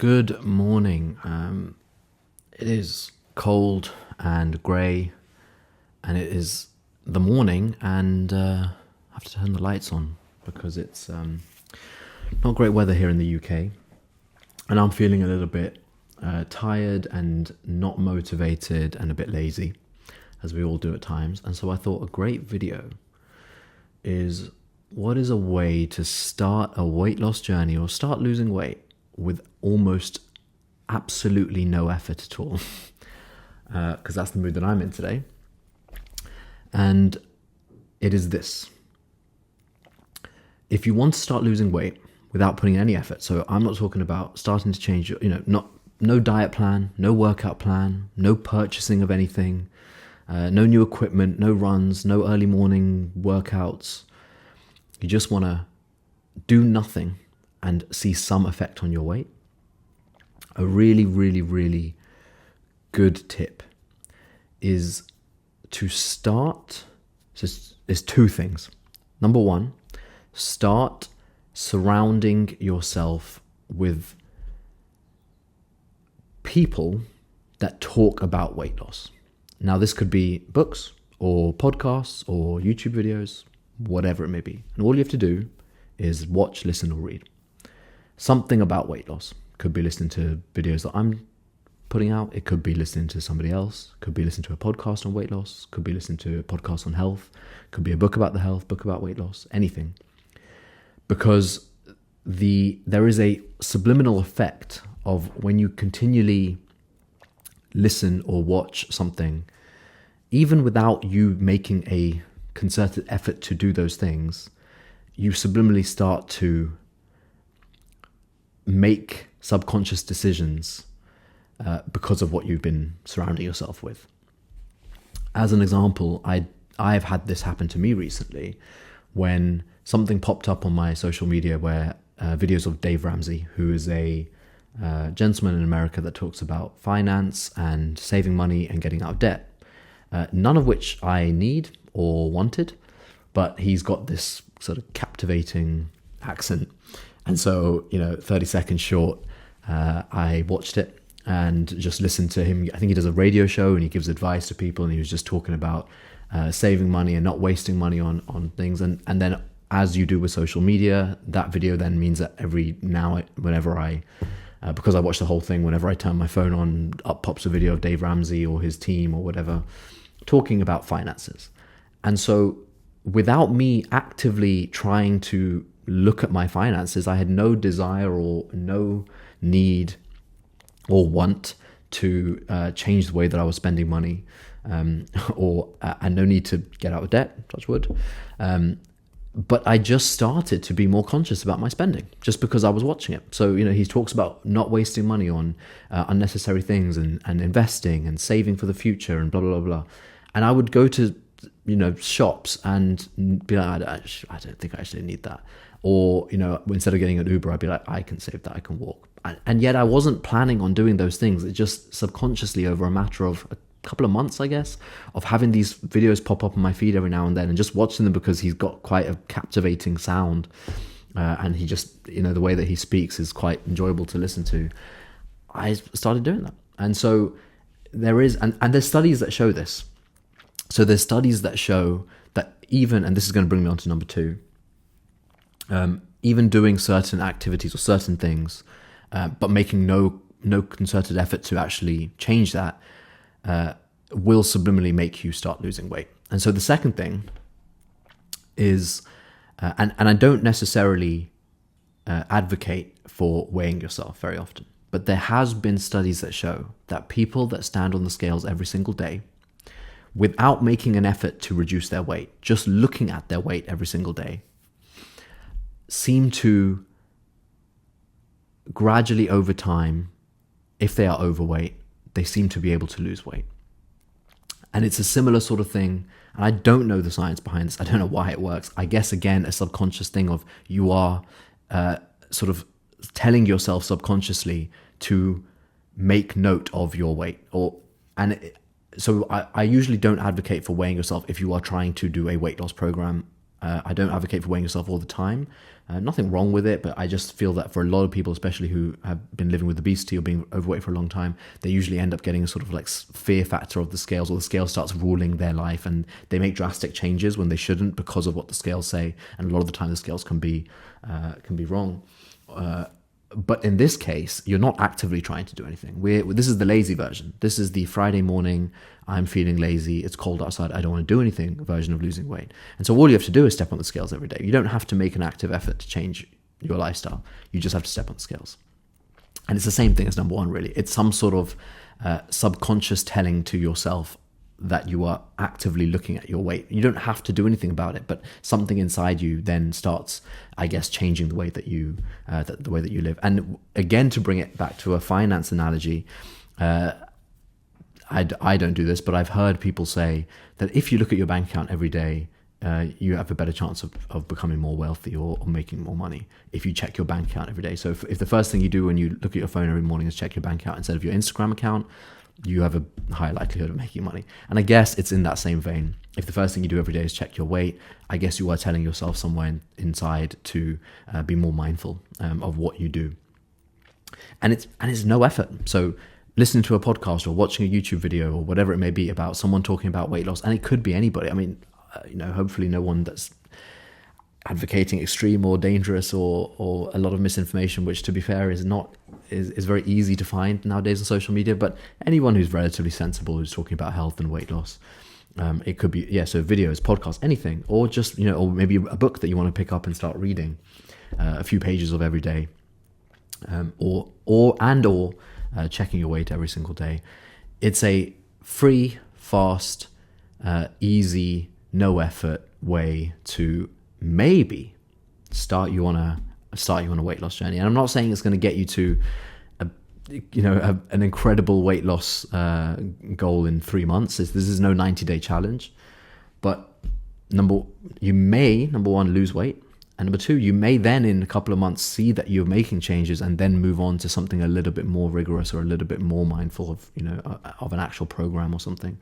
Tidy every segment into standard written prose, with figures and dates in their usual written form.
Good morning. It is cold and grey, and it is the morning, and I have to turn the lights on because it's not great weather here in the UK, and I'm feeling a little bit tired and not motivated and a bit lazy, as we all do at times. And so I thought a great video is, what is a way to start a weight loss journey or start losing weight with almost absolutely no effort at all, because that's the mood that I'm in today. And it is this: if you want to start losing weight without putting any effort, so I'm not talking about starting to change your, no diet plan, no workout plan, no purchasing of anything, no new equipment, no runs, no early morning workouts. You just want to do nothing and see some effect on your weight. A really, really, really good tip is to start. So there's two things. Number one, start surrounding yourself with people that talk about weight loss. Now, this could be books or podcasts or YouTube videos, whatever it may be. And all you have to do is watch, listen, or read something about weight loss. Could be listening to videos that I'm putting out. It could be listening to somebody else. Could be listening to a podcast on weight loss. Could be listening to a podcast on health. Could be a book about the health, book about weight loss, anything. Because there is a subliminal effect of when you continually listen or watch something, even without you making a concerted effort to do those things, you subliminally start to make subconscious decisions because of what you've been surrounding yourself with. As an example, I've had this happen to me recently when something popped up on my social media where videos of Dave Ramsey, who is a gentleman in America that talks about finance and saving money and getting out of debt, none of which I need or wanted, but he's got this sort of captivating accent. And so, 30 seconds short, I watched it and just listened to him. I think he does a radio show and he gives advice to people, and he was just talking about saving money and not wasting money on things. And then, as you do with social media, that video then means that whenever I because I watch the whole thing, whenever I turn my phone on, up pops a video of Dave Ramsey or his team or whatever talking about finances. And so without me actively trying to look at my finances, I had no desire or no need or want to change the way that I was spending money, and no need to get out of debt, touch wood. But I just started to be more conscious about my spending just because I was watching it. So, he talks about not wasting money on unnecessary things and investing and saving for the future and blah, blah, blah, blah. And I would go to, shops and be like, I don't think I actually need that. Or, instead of getting an Uber, I'd be like, I can save that, I can walk. And yet I wasn't planning on doing those things. It just subconsciously, over a matter of a couple of months, I guess, of having these videos pop up on my feed every now and then and just watching them because he's got quite a captivating sound, and he just, the way that he speaks is quite enjoyable to listen to. I started doing that. And so there is, and there's studies that show this. So there's studies that show that even, and this is going to bring me on to number two, even doing certain activities or certain things, but making no concerted effort to actually change that, will subliminally make you start losing weight. And so the second thing is, and I don't necessarily advocate for weighing yourself very often, but there has been studies that show that people that stand on the scales every single day without making an effort to reduce their weight, just looking at their weight every single day, seem to gradually over time, if they are overweight, they seem to be able to lose weight. And it's a similar sort of thing. And I don't know the science behind this. I don't know why it works. I guess, again, a subconscious thing of you are sort of telling yourself subconsciously to make note of your weight. So I usually don't advocate for weighing yourself if you are trying to do a weight loss program. I don't advocate for weighing yourself all the time. Nothing wrong with it, but I just feel that for a lot of people, especially who have been living with obesity or being overweight for a long time, they usually end up getting a sort of like fear factor of the scales, or the scale starts ruling their life, and they make drastic changes when they shouldn't because of what the scales say. And a lot of the time, the scales can be wrong. But in this case, you're not actively trying to do anything. This is the lazy version. This is the Friday morning, I'm feeling lazy, it's cold outside, I don't want to do anything version of losing weight. And so all you have to do is step on the scales every day. You don't have to make an active effort to change your lifestyle. You just have to step on the scales. And it's the same thing as number one, really. It's some sort of subconscious telling to yourself that you are actively looking at your weight. You don't have to do anything about it, but something inside you then starts, I guess, changing the way that you live. And again, to bring it back to a finance analogy, I don't do this, but I've heard people say that if you look at your bank account every day, you have a better chance of becoming more wealthy or making more money if you check your bank account every day. So if the first thing you do when you look at your phone every morning is check your bank account instead of your Instagram account, you have a higher likelihood of making money. And I guess it's in that same vein. If the first thing you do every day is check your weight, I guess you are telling yourself somewhere inside to be more mindful of what you do. And it's no effort. So listening to a podcast or watching a YouTube video or whatever it may be about someone talking about weight loss, and it could be anybody. I mean, hopefully no one that's advocating extreme or dangerous or a lot of misinformation, which to be fair is very easy to find nowadays on social media. But anyone who's relatively sensible, who's talking about health and weight loss, it could be, so videos, podcasts, anything, or just, or maybe a book that you want to pick up and start reading a few pages of every day, or checking your weight every single day. It's a free, fast, easy, no effort way to maybe start you on a weight loss journey. And I'm not saying it's going to get you to an incredible weight loss goal in 3 months. This is no 90-day challenge, but number one, lose weight, and number two, you may then in a couple of months see that you're making changes and then move on to something a little bit more rigorous or a little bit more mindful of an actual program or something.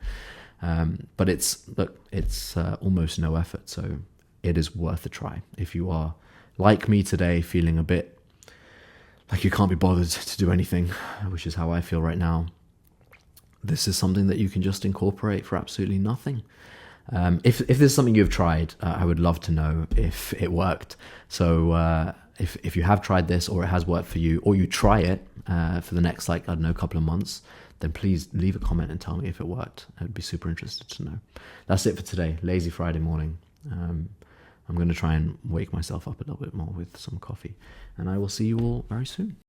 But it's almost no effort, so it is worth a try. If you are like me today, feeling a bit like you can't be bothered to do anything, which is how I feel right now, this is something that you can just incorporate for absolutely nothing. If this is something you've tried, I would love to know if it worked. So if you have tried this, or it has worked for you, or you try it for the next couple of months, then please leave a comment and tell me if it worked. I'd be super interested to know. That's it for today. Lazy Friday morning. I'm going to try and wake myself up a little bit more with some coffee, and I will see you all very soon.